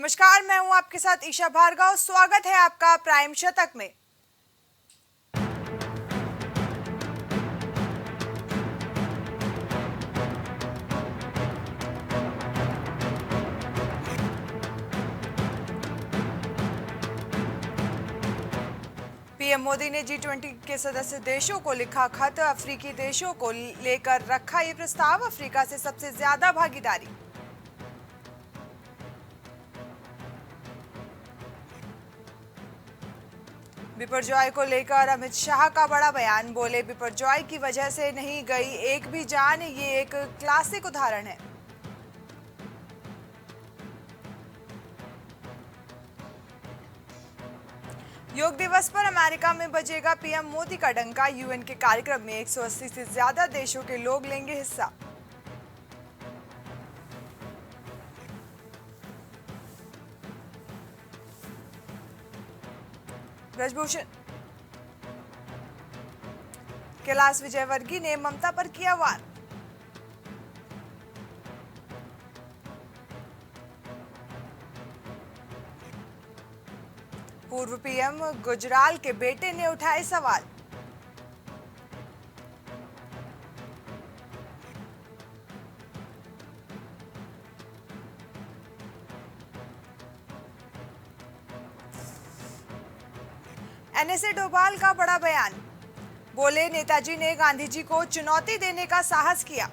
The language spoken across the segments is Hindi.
नमस्कार, मैं हूं आपके साथ ईशा भार्गव। स्वागत है आपका प्राइम शतक में। पीएम मोदी ने G20 के सदस्य देशों को लिखा खत। अफ्रीकी देशों को लेकर रखा ये प्रस्ताव, अफ्रीका से सबसे ज्यादा भागीदारी। बिपरजॉय को लेकर अमित शाह का बड़ा बयान। बोले, बिपरजॉय की वजह से नहीं गई एक भी जान, ये एक क्लासिक उदाहरण है। योग दिवस पर अमेरिका में बजेगा पीएम मोदी का डंका। यूएन के कार्यक्रम में 180 से ज्यादा देशों के लोग लेंगे हिस्सा। ब्रजभूषण कैलाश विजयवर्गीय ने ममता पर किया वार। पूर्व पीएम गुजराल के बेटे ने उठाए सवाल। एनएसए डोभाल का बड़ा बयान। बोले, नेताजी ने गांधी जी को चुनौती देने का साहस किया।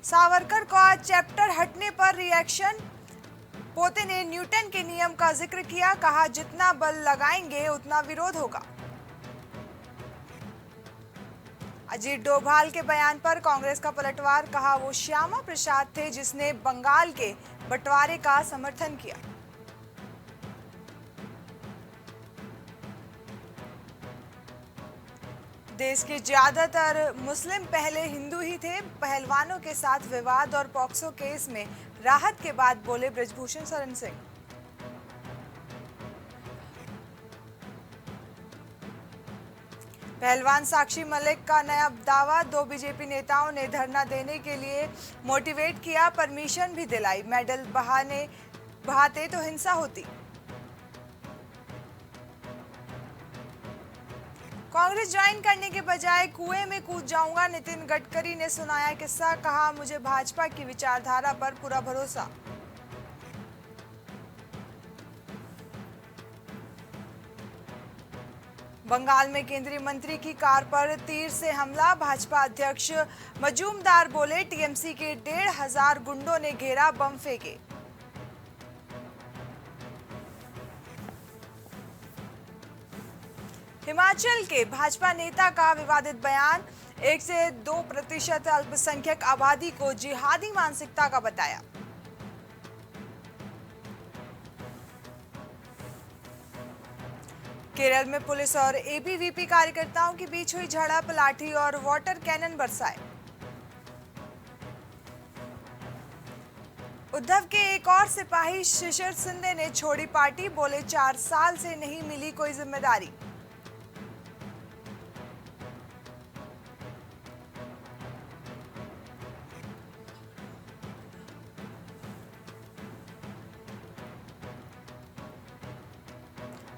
सावरकर का चैप्टर हटने पर रिएक्शन। पोते ने न्यूटन के नियम का जिक्र किया, कहा जितना बल लगाएंगे उतना विरोध होगा। अजीत डोभाल के बयान पर कांग्रेस का पलटवार। कहा, वो श्यामा प्रसाद थे जिसने बंगाल के बंटवारे का समर्थन किया। देश के ज्यादातर मुस्लिम पहले हिंदू ही थे। पहलवानों के साथ विवाद और पॉक्सो केस में राहत के बाद बोले ब्रजभूषण शरण सिंह। पहलवान साक्षी मलिक का नया दावा। 2 बीजेपी नेताओं ने धरना देने के लिए मोटिवेट किया, परमिशन भी दिलाई। मेडल बहाते तो हिंसा होती। कांग्रेस ज्वाइन करने के बजाय कुएं में कूद जाऊंगा, नितिन गडकरी ने सुनाया किस्सा। कहा, मुझे भाजपा की विचारधारा पर पूरा भरोसा। बंगाल में केंद्रीय मंत्री की कार पर तीर से हमला। भाजपा अध्यक्ष मजूमदार बोले, टीएमसी के 1,500 गुंडों ने घेरा, बम फेंके। हिमाचल के भाजपा नेता का विवादित बयान। 1 से 2% अल्पसंख्यक आबादी को जिहादी मानसिकता का बताया। केरल में पुलिस और एबीवीपी कार्यकर्ताओं के बीच हुई झड़प, लाठी और वाटर कैनन बरसाए। उद्धव के एक और सिपाही शिशिर शिंदे ने छोड़ी पार्टी। बोले, 4 साल से नहीं मिली कोई जिम्मेदारी।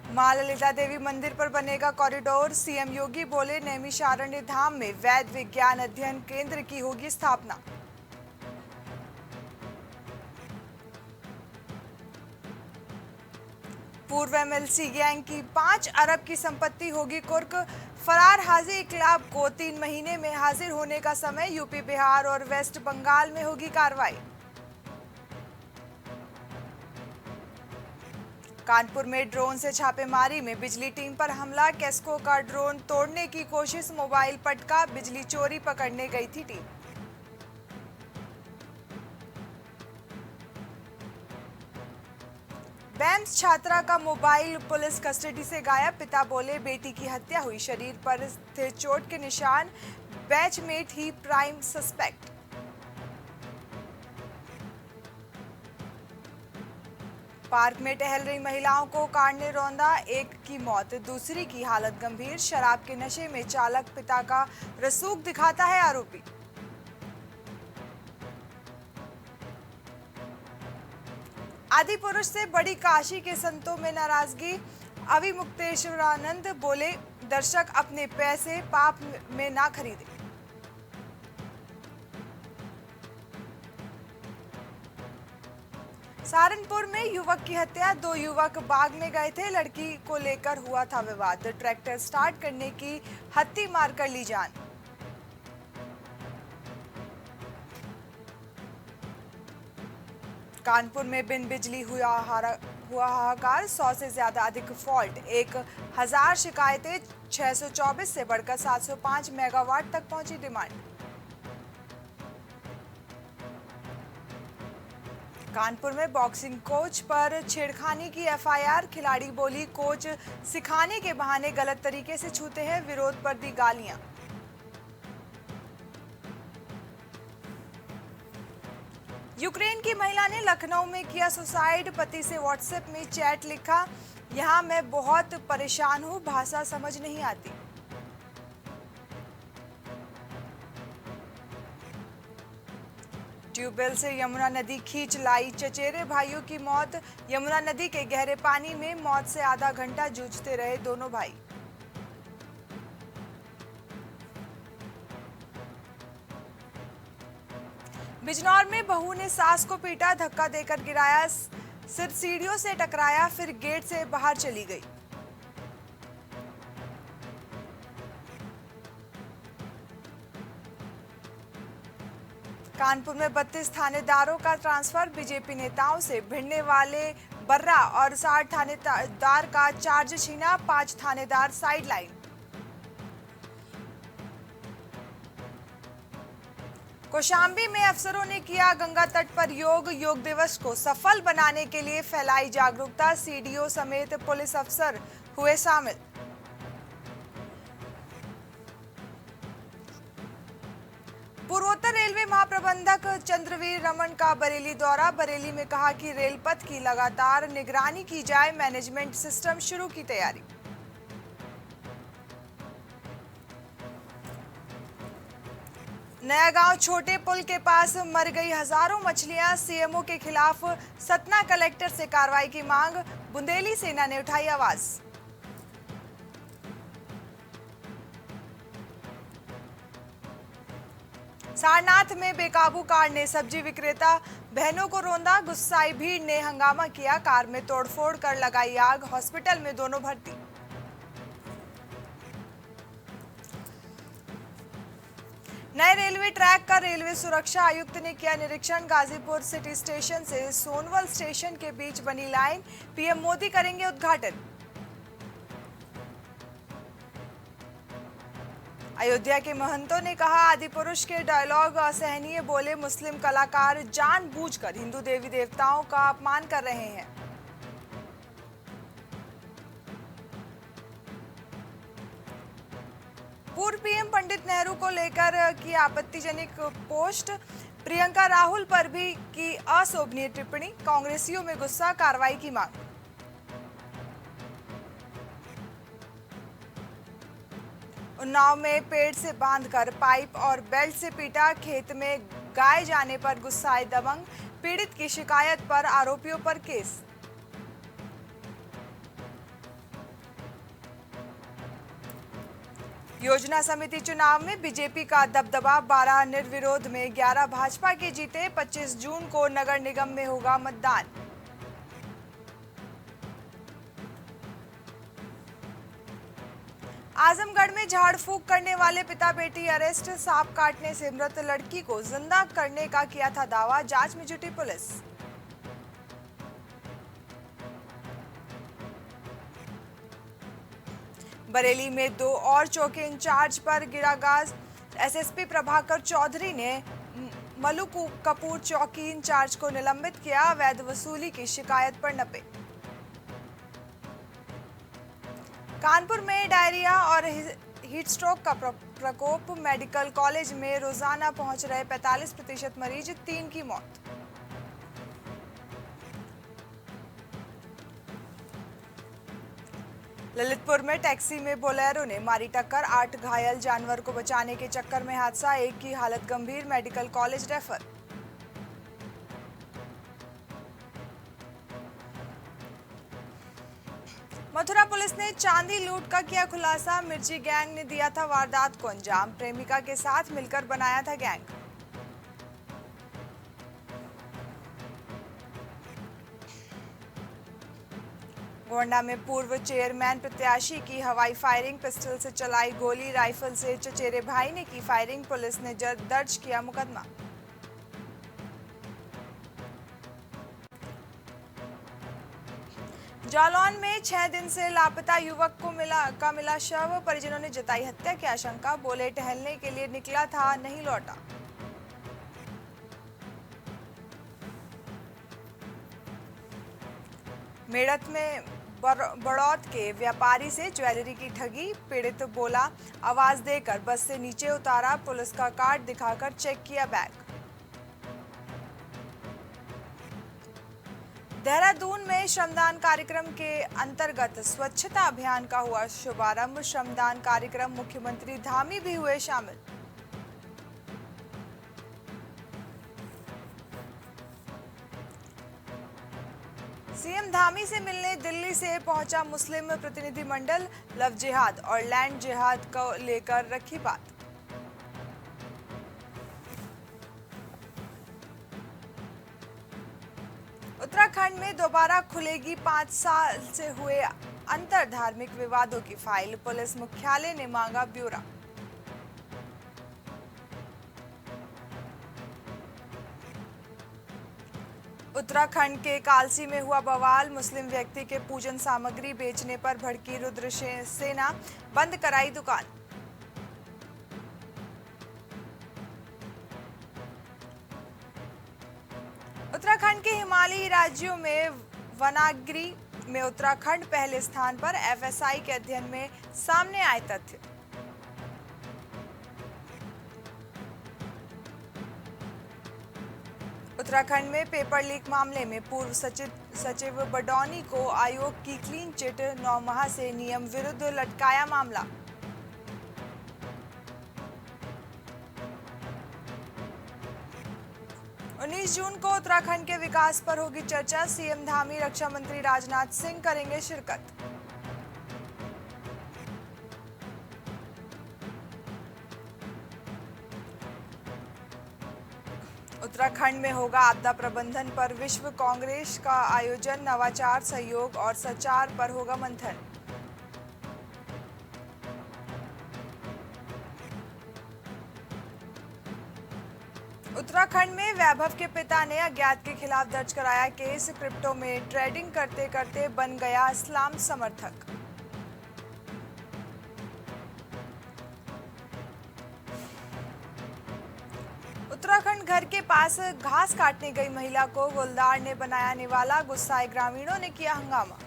मां ललिता देवी मंदिर पर बनेगा कॉरिडोर। सीएम योगी बोले, नैमिषारण्य धाम में वैद विज्ञान अध्ययन केंद्र की होगी स्थापना। पूर्व एमएलसी गैंग की 5 अरब की संपत्ति होगी कुर्क। फरार हाजी इकलाब को 3 महीने में हाजिर होने का समय। यूपी, बिहार और वेस्ट बंगाल में होगी कार्रवाई। कानपुर में ड्रोन से छापेमारी में बिजली टीम पर हमला। केस्को का ड्रोन तोड़ने की कोशिश, मोबाइल पटका। बिजली चोरी पकड़ने गई थी टीम। बैंस छात्रा का मोबाइल पुलिस कस्टडी से गायब। पिता बोले, बेटी की हत्या हुई, शरीर पर थे चोट के निशान। बैचमेट ही प्राइम सस्पेक्ट। पार्क में टहल रही महिलाओं को कार ने रौंदा, एक की मौत, दूसरी की हालत गंभीर। शराब के नशे में चालक पिता का रसूख दिखाता है आरोपी। आदि पुरुष से बड़ी काशी के संतों में नाराजगी। अविमुक्तेश्वरानंद बोले, दर्शक अपने पैसे पाप में ना खरीदे। सहारनपुर में युवक की हत्या, दो युवक बाग में गए थे, लड़की को लेकर हुआ था विवाद, ट्रैक्टर स्टार्ट करने की हत्ती मारकर ली जान। कानपुर में बिन बिजली हुआ हाहाकार, 100 से ज्यादा अधिक फॉल्ट, 1000 शिकायतें, 624 से बढ़कर 705 मेगावाट तक पहुंची डिमांड। कानपुर में बॉक्सिंग कोच पर छेड़खानी की एफआईआर, खिलाड़ी बोली कोच सिखाने के बहाने गलत तरीके से छूते हैं, विरोध पर दी गालियां। यूक्रेन की महिला ने लखनऊ में किया सुसाइड, पति से व्हाट्सएप में चैट लिखा, यहां मैं बहुत परेशान हूं, भाषा समझ नहीं आती। ट्यूबवेल से यमुना नदी खींच लाई, चचेरे भाइयों की मौत, यमुना नदी के गहरे पानी में मौत से आधा घंटा जूझते रहे दोनों भाई। बिजनौर में बहू ने सास को पीटा, धक्का देकर गिराया, सिर सीढ़ियों से टकराया, फिर गेट से बाहर चली गई। कानपुर में 32 थानेदारों का ट्रांसफर, बीजेपी नेताओं से भिड़ने वाले बर्रा और 60 थानेदार का चार्ज छीना, 5 थानेदार साइडलाइन। कौशाम्बी में अफसरों ने किया गंगा तट पर योग दिवस को सफल बनाने के लिए फैलाई जागरूकता, सीडीओ समेत पुलिस अफसर हुए शामिल। पूर्वोत्तर रेलवे महाप्रबंधक चंद्रवीर रमन का बरेली दौरा, बरेली में कहा कि रेलपथ की लगातार निगरानी की जाए, मैनेजमेंट सिस्टम शुरू की तैयारी। नया गांव छोटे पुल के पास मर गई हजारों मछलियां, सीएमओ के खिलाफ सतना कलेक्टर से कार्रवाई की मांग, बुंदेली सेना ने उठाई आवाज। सारनाथ में बेकाबू कार ने सब्जी विक्रेता बहनों को रौंदा, गुस्साई भीड़ ने हंगामा किया, कार में तोड़फोड़ कर लगाई आग, हॉस्पिटल में दोनों भर्ती। नए रेलवे ट्रैक का रेलवे सुरक्षा आयुक्त ने किया निरीक्षण, गाजीपुर सिटी स्टेशन से सोनवल स्टेशन के बीच बनी लाइन, पीएम मोदी करेंगे उद्घाटन। अयोध्या के महंतों ने कहा आदि पुरुष के डायलॉग असहनीय, बोले मुस्लिम कलाकार जानबूझकर हिंदू देवी देवताओं का अपमान कर रहे हैं। पूर्व पीएम पंडित नेहरू को लेकर की आपत्तिजनक पोस्ट, प्रियंका राहुल पर भी की अशोभनीय टिप्पणी, कांग्रेसियों में गुस्सा, कार्रवाई की मांग। उन्नाव में पेड़ से बांधकर पाइप और बेल्ट से पीटा, खेत में गाय जाने पर गुस्साए दबंग, पीड़ित की शिकायत पर आरोपियों पर केस। योजना समिति चुनाव में बीजेपी का दबदबा, 12 निर्विरोध में 11 भाजपा के जीते, 25 जून को नगर निगम में होगा मतदान। आजमगढ़ में झाड़ फूक करने वाले पिता बेटी अरेस्ट, सांप काटने से मृत लड़की को जिंदा करने का किया था दावा, जांच में जुटी पुलिस। बरेली में 2 और चौकी इंचार्ज पर गिरा गाज, एसएसपी प्रभाकर चौधरी ने मलू कपूर चौकी इंचार्ज को निलंबित किया, अवैध वसूली की शिकायत पर नपे। कानपुर में डायरिया और हीट स्ट्रोक का प्रकोप, मेडिकल कॉलेज में रोजाना पहुंच रहे 45% मरीज, 3 की मौत। ललितपुर में टैक्सी में बोलेरो ने मारी टक्कर, 8 घायल, जानवर को बचाने के चक्कर में हादसा, एक की हालत गंभीर, medical college refer. Mathura police ने चांदी लूट का किया खुलासा, मिर्ची गैंग ने दिया था वारदात को अंजाम, प्रेमिका के साथ मिलकर बनाया था गैंग। गोंडा में पूर्व चेयरमैन प्रत्याशी की हवाई फायरिंग, पिस्टल से चलाई गोली, राइफल से चचेरे भाई ने की फायरिंग, पुलिस ने दर्ज किया मुकदमा। जालौन में 6 दिन से लापता युवक को मिला शव, परिजनों ने जताई हत्या की आशंका, बोले टहलने के लिए निकला था, नहीं लौटा। मेरठ में बड़ौत के व्यापारी से ज्वेलरी की ठगी, पीड़ित बोला आवाज देकर बस से नीचे उतारा, पुलिस का कार्ड दिखाकर चेक किया बैग। देहरादून में श्रमदान कार्यक्रम के अंतर्गत स्वच्छता अभियान का हुआ शुभारंभ, श्रमदान कार्यक्रम मुख्यमंत्री धामी भी हुए शामिल। सीएम धामी से मिलने दिल्ली से पहुंचा मुस्लिम प्रतिनिधिमंडल, लव जिहाद और लैंड जिहाद को लेकर रखी बात। उत्तराखंड में दोबारा खुलेगी 5 साल से हुए अंतर धार्मिक विवादों की फाइल, पुलिस मुख्यालय ने मांगा ब्यौरा। उत्तराखंड के कालसी में हुआ बवाल, मुस्लिम व्यक्ति के पूजन सामग्री बेचने पर भड़की रुद्र सेना, बंद कराई दुकान। उत्तराखंड के हिमालयी राज्यों में वनाग्नि में उत्तराखंड पहले स्थान पर, एफएसआई के अध्ययन में सामने आए तथ्य। उत्तराखंड में पेपर लीक मामले में पूर्व सचिव बडौनी को आयोग की क्लीन चिट, 9 माह से नियम विरुद्ध लटकाया मामला। उन्नीस जून को उत्तराखंड के विकास पर होगी चर्चा, सीएम धामी, रक्षा मंत्री राजनाथ सिंह करेंगे शिरकत। उत्तराखंड में होगा आपदा प्रबंधन पर विश्व कांग्रेस का आयोजन, नवाचार, सहयोग और सचार पर होगा मंथन। उत्तराखंड में वैभव के पिता ने अज्ञात के खिलाफ दर्ज कराया केस, क्रिप्टो में ट्रेडिंग करते करते बन गया इस्लाम समर्थक। उत्तराखंड घर के पास घास काटने गई महिला को गुलदार ने बनाया निवाला, गुस्साए ग्रामीणों ने किया हंगामा।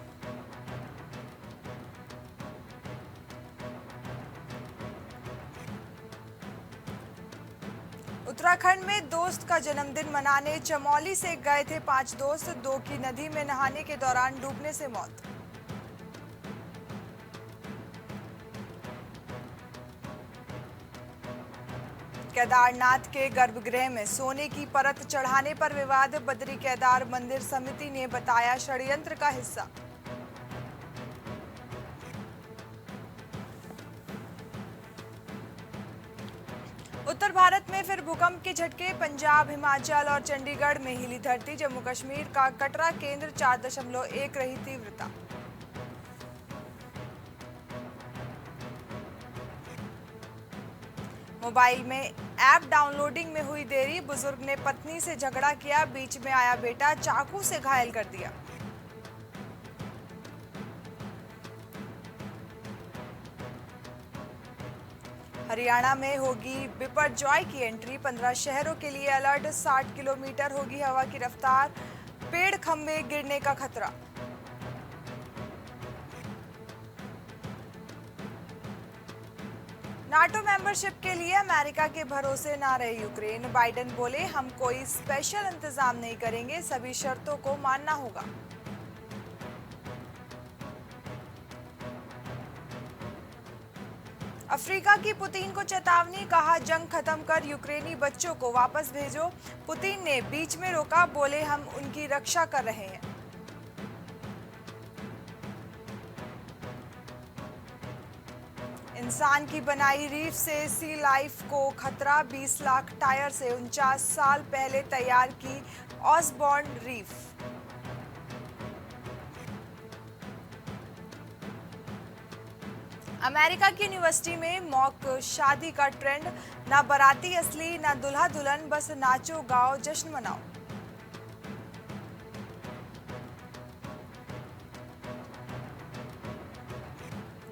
उत्तराखंड में दोस्त का जन्मदिन मनाने चमोली से गए थे 5 दोस्त, 2 की नदी में नहाने के दौरान डूबने से मौत। केदारनाथ के गर्भगृह में सोने की परत चढ़ाने पर विवाद, बद्री केदार मंदिर समिति ने बताया षड्यंत्र का हिस्सा। उत्तर भारत में फिर भूकंप के झटके, पंजाब, हिमाचल और चंडीगढ़ में हिली धरती, जम्मू कश्मीर का कटरा केंद्र 4.1 रही तीव्रता। मोबाइल में ऐप डाउनलोडिंग में हुई देरी, बुजुर्ग ने पत्नी से झगड़ा किया, बीच में आया बेटा, चाकू से घायल कर दिया। हरियाणा में होगी बिपरजॉय की एंट्री, 15 शहरों के लिए अलर्ट, 60 किलोमीटर होगी हवा की रफ्तार, पेड़ खंभे गिरने का खतरा। नाटो मेंबरशिप के लिए अमेरिका के भरोसे ना रहे यूक्रेन, बाइडेन बोले हम कोई स्पेशल इंतजाम नहीं करेंगे, सभी शर्तों को मानना होगा। अफ्रीका की पुतिन को चेतावनी, कहा जंग खत्म कर यूक्रेनी बच्चों को वापस भेजो। पुतिन ने बीच में रोका, बोले हम उनकी रक्षा कर रहे हैं। इंसान की बनाई रीफ से सी लाइफ को खतरा, 20 लाख टायर से 49 साल पहले तैयार की ऑसबॉर्न रीफ। अमेरिका की यूनिवर्सिटी में मॉक शादी का ट्रेंड, ना बाराती असली ना दुल्हा दुल्हन, बस नाचो गाओ जश्न मनाओ।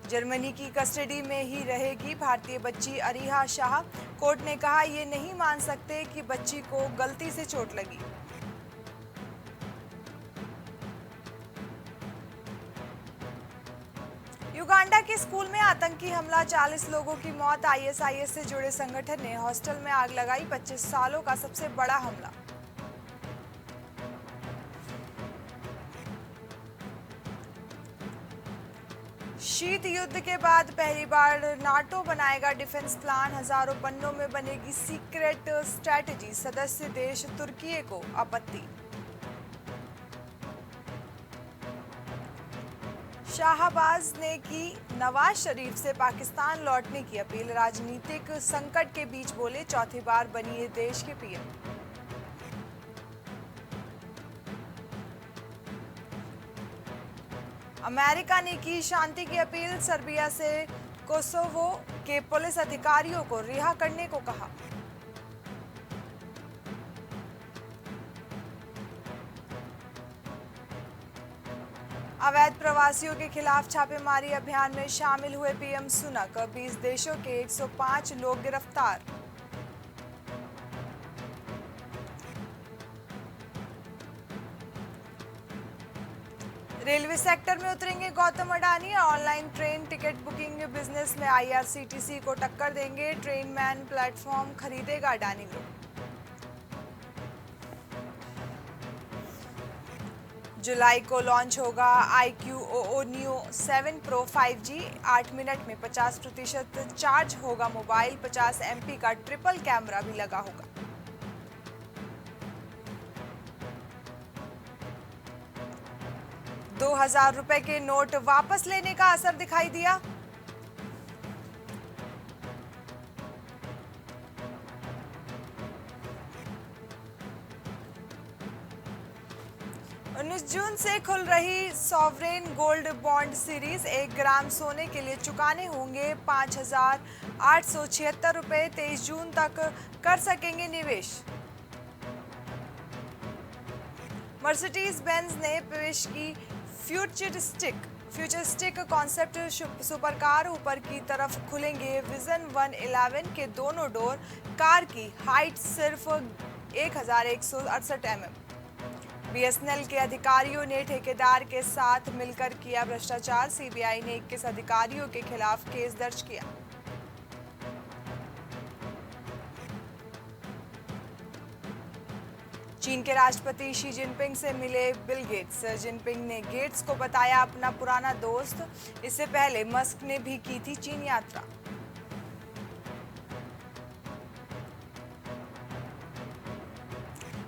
जर्मनी की कस्टडी में ही रहेगी भारतीय बच्ची अरीहा शाह, कोर्ट ने कहा ये नहीं मान सकते कि बच्ची को गलती से चोट लगी। युगांडा के स्कूल में आतंकी हमला, 40 लोगों की मौत, आईएसआईएस से जुड़े संगठन ने हॉस्टल में आग लगाई, 25 सालों का सबसे बड़ा हमला। शीत युद्ध के बाद पहली बार नाटो बनाएगा डिफेंस प्लान, हजारों पन्नों में बनेगी सीक्रेट स्ट्रैटेजी, सदस्य देश तुर्की को आपत्ति। शाहबाज ने की नवाज शरीफ से पाकिस्तान लौटने की अपील, राजनीतिक संकट के बीच बोले चौथी बार बनिए देश के पीएम। अमेरिका ने की शांति की अपील, सर्बिया से कोसोवो के पुलिस अधिकारियों को रिहा करने को कहा। अवैध प्रवासियों के खिलाफ छापेमारी अभियान में शामिल हुए पीएम सुनक, 20 देशों के 105 लोग गिरफ्तार। रेलवे सेक्टर में उतरेंगे Gautam Adani, online train ticket booking business में आईआरसीटीसी को टक्कर देंगे, ट्रेन मैन प्लेटफॉर्म खरीदेगा अडानी ग्रुप। जुलाई को लॉन्च होगा iQOO Neo 7 Pro 5G, 8 minute में 50% चार्ज होगा मोबाइल, 50 MP का ट्रिपल कैमरा भी लगा होगा। ₹2000 के नोट वापस लेने का असर दिखाई दिया। जून से खुल रही सॉवरेन गोल्ड बॉन्ड सीरीज, 1 ग्राम सोने के लिए चुकाने होंगे ₹5876, 23 जून तक कर सकेंगे निवेश। मर्सिडीज बेंज ने पेश की फ्यूचरिस्टिक कॉन्सेप्ट सुपरकार, ऊपर की तरफ खुलेंगे विजन 111 के दोनों डोर, कार की हाइट सिर्फ 1168 mm। बीएसएनएल के अधिकारियों ने ठेकेदार के साथ मिलकर किया भ्रष्टाचार, सीबीआई ने 21 अधिकारियों के खिलाफ केस दर्ज किया। चीन के राष्ट्रपति शी जिनपिंग से मिले बिल गेट्स, जिनपिंग ने गेट्स को बताया अपना पुराना दोस्त, इससे पहले मस्क ने भी की थी चीन यात्रा।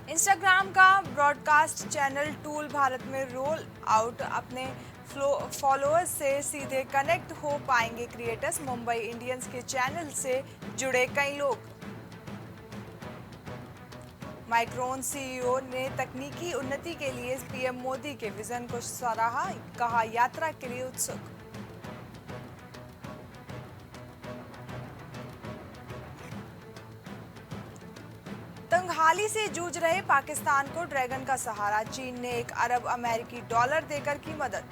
इंस्टाग्राम का ब्रॉडकास्ट चैनल टूल भारत में रोल आउट, अपने फॉलोअर्स से सीधे कनेक्ट हो पाएंगे क्रिएटर्स, मुंबई इंडियंस के चैनल से जुड़े कई लोग। माइक्रोन सीईओ ने तकनीकी उन्नति के लिए पीएम मोदी के विजन को सराहा, कहा यात्रा के लिए उत्सुक। तंगहाली से जूझ रहे पाकिस्तान को ड्रैगन का सहारा, चीन ने $1 अरब अमेरिकी डॉलर देकर की मदद।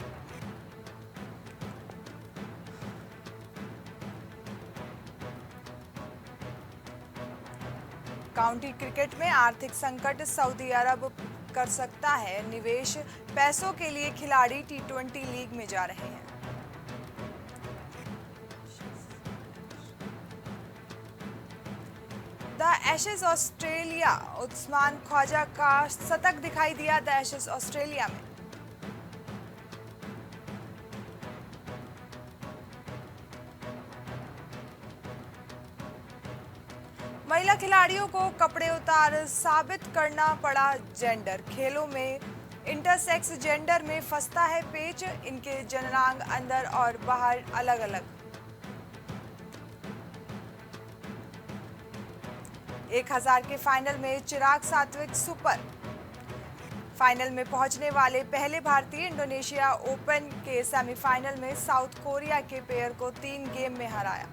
काउंटी क्रिकेट में आर्थिक संकट, सऊदी अरब कर सकता है निवेश, पैसों के लिए खिलाड़ी T20 लीग में जा रहे हैं। The Ashes Australia, Usman Khawaja का शतक दिखाई दिया द एशेज ऑस्ट्रेलिया में। महिला खिलाड़ियों को कपड़े उतार साबित करना पड़ा जेंडर। खेलों में इंटरसेक्स जेंडर में फंसता है पेच, इनके जननांग अंदर और बाहर अलग अलग। 1000 के फाइनल में चिराग सात्विक सुपर। फाइनल में पहुंचने वाले पहले भारतीय। इंडोनेशिया ओपन के सेमीफाइनल में साउथ कोरिया के पेयर को 3 गेम में हराया।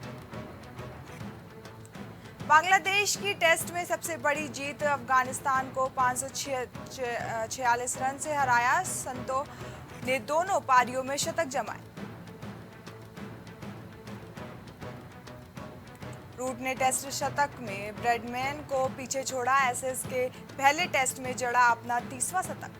बांग्लादेश की टेस्ट में सबसे बड़ी जीत, अफगानिस्तान को 546 रन से हराया। संतो ने दोनों पारियों में शतक जमाए। रूट ने टेस्ट शतक में ब्रैडमैन को पीछे छोड़ा। एसेस के पहले टेस्ट में जड़ा अपना 30वां शतक।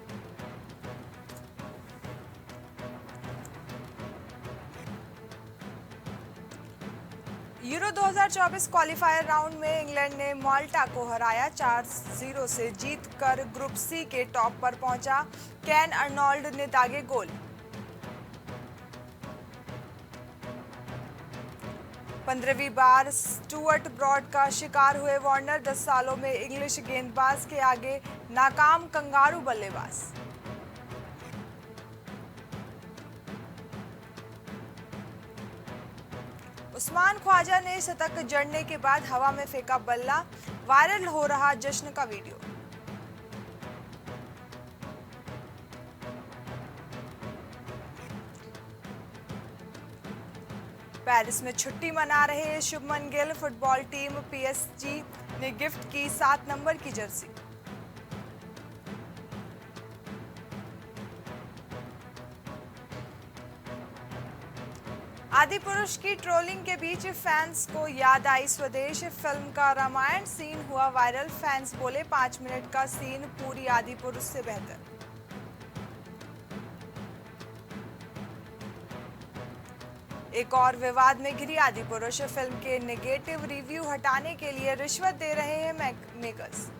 यूरो 2024 क्वालिफायर राउंड में इंग्लैंड ने माल्टा को हराया। 4-0 से जीत कर ग्रुप सी के टॉप पर पहुंचा। कैन अर्नोल्ड ने दागे गोल। 15वीं बार स्टुअर्ट ब्रॉड का शिकार हुए वार्नर। 10 सालों में इंग्लिश गेंदबाज के आगे नाकाम कंगारू बल्लेबाज। उस्मान ख्वाजा ने शतक जड़ने के बाद हवा में फेंका बल्ला। वायरल हो रहा जश्न का वीडियो। पेरिस में छुट्टी मना रहे Shubman Gill. Football team PSG ने गिफ्ट की 7 नंबर की जर्सी। आदिपुरुष की ट्रोलिंग के बीच फैंस को याद आई स्वदेश। फिल्म का रामायण सीन हुआ वायरल। फैंस बोले 5 मिनट का सीन पूरी आदिपुरुष से बेहतर। एक और विवाद में घिरी आदिपुरुष। फिल्म के नेगेटिव रिव्यू हटाने के लिए रिश्वत दे रहे हैं मेकर्स।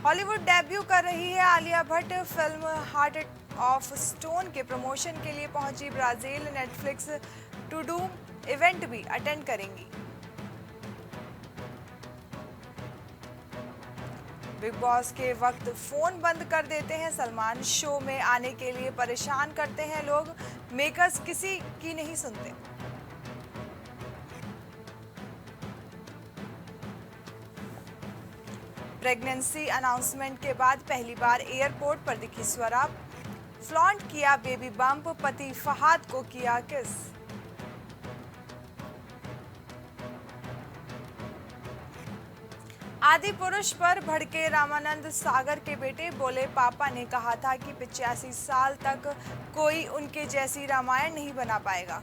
हॉलीवुड डेब्यू कर रही है Alia Bhatt. Film heart of stone के प्रमोशन के लिए पहुंची Brazil. Netflix Tudum event भी अटेंड करेंगी। बिग बॉस के वक्त फोन बंद कर देते हैं सलमान। शो में आने के लिए परेशान करते हैं लोग। मेकर्स किसी की नहीं सुनते। प्रेगनेंसी अनाउंसमेंट के बाद पहली बार एयरपोर्ट पर दिखी स्वरा। फ्लॉन्ट किया बेबी बम्प। पति फहाद को किया किस। आदि पुरुष पर भड़के रामानंद सागर के बेटे। बोले पापा ने कहा था कि 85 साल तक कोई उनके जैसी रामायण नहीं बना पाएगा।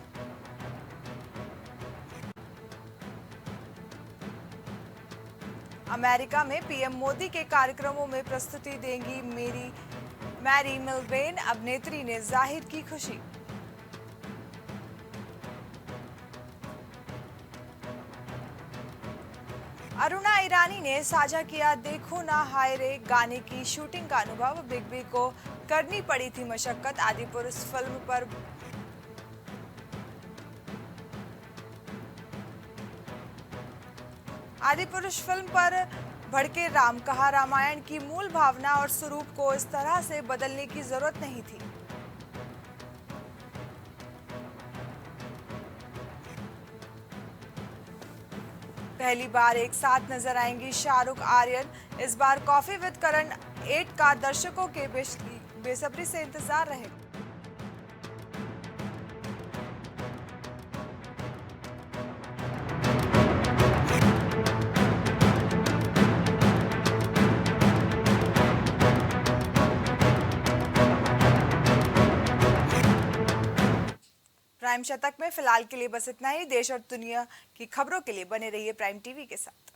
अमेरिका में पीएम मोदी के कार्यक्रमों में प्रस्तुति देंगी मैरी मिलबेन। अभिनेत्री ने जाहिर की खुशी। अरुणा ईरानी ने साझा किया देखो ना हाय रे गाने की शूटिंग का अनुभव। बिग बी को करनी पड़ी थी मशक्कत। आदिपुरुष फिल्म पर आदिपुरुष फिल्म पर भड़के राम। कहा रामायण की मूल भावना और स्वरूप को इस तरह से बदलने की जरूरत नहीं थी। पहली बार एक साथ नजर आएंगी शाहरुख आर्यन। इस बार कॉफी विद करण 8 का दर्शकों के बेसब्री से इंतजार रहेगा। प्राइम शतक में फिलहाल के लिए बस इतना ही। देश और दुनिया की खबरों के लिए बने रहिए प्राइम टीवी के साथ।